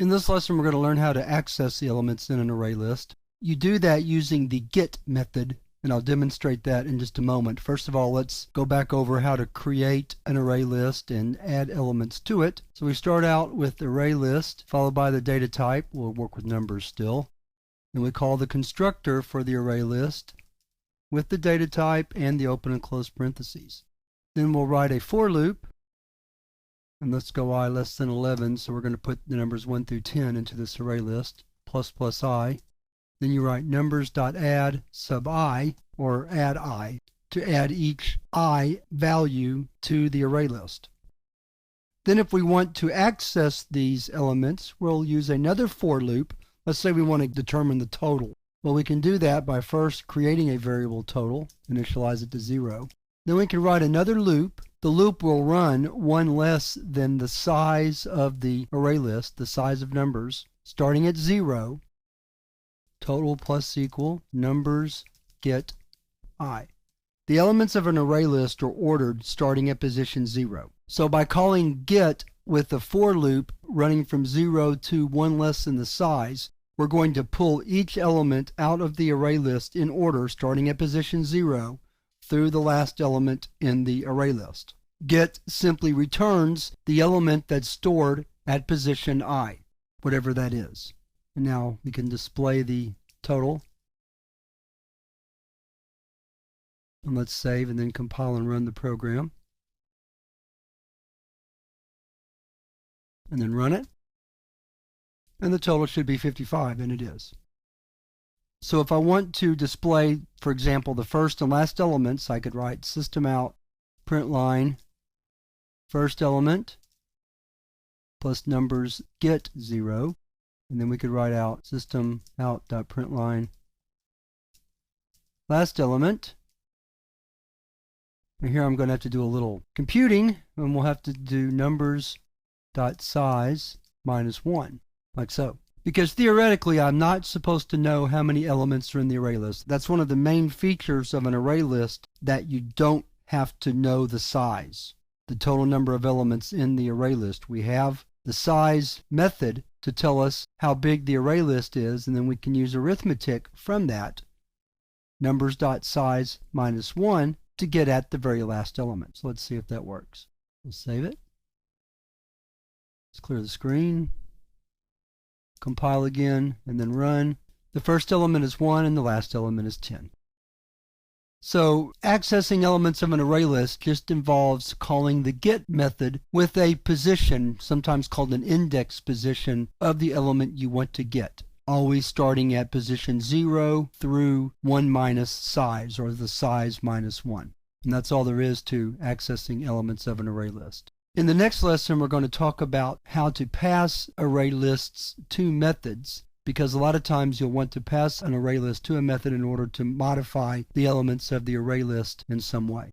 In this lesson, we're going to learn how to access the elements in an array list. You do that using the get method, and I'll demonstrate that in just a moment. First of all, let's go back over how to create an array list and add elements to it. So we start out with ArrayList, followed by the data type. We'll work with numbers still. Then we call the constructor for the array list with the data type and the open and close parentheses. Then we'll write a for loop. And let's go I less than 11, so we're going to put the numbers 1 through 10 into this array list, plus plus I. Then you write numbers.add sub I, or add I, to add each I value to the array list. Then if we want to access these elements, we'll use another for loop. Let's say we want to determine the total. Well, we can do that by first creating a variable total, initialize it to 0. Then we can write another loop. The loop will run one less than the size of the array list, the size of numbers, starting at 0. Total plus equal numbers get I. The elements of an array list are ordered starting at position 0. So by calling get with the for loop running from 0 to 1 less than the size, we're going to pull each element out of the array list in order starting at position 0 through the last element in the array list. Get simply returns the element that's stored at position I, whatever that is. And now we can display the total. And let's save and then compile and run the program. And then run it. And the total should be 55, and it is. So if I want to display, for example, the first and last elements, I could write system out println first element plus numbers get 0, and then we could write out system out.println last element. And here I'm going to have to do a little computing, and we'll have to do numbers.size minus 1, like so. Because theoretically, I'm not supposed to know how many elements are in the array list. That's one of the main features of an array list, that you don't have to know the size, the total number of elements in the array list. We have the size method to tell us how big the array list is, and then we can use arithmetic from that, numbers.size minus 1, to get at the very last element. So let's see if that works. We'll save it. Let's clear the screen. Compile again, and then run. The first element is 1, and the last element is 10. So accessing elements of an array list just involves calling the get method with a position, sometimes called an index position, of the element you want to get, always starting at position 0 through 1 minus size, or the size minus 1. And that's all there is to accessing elements of an array list. In the next lesson, we're going to talk about how to pass array lists to methods, because a lot of times you'll want to pass an array list to a method in order to modify the elements of the array list in some way.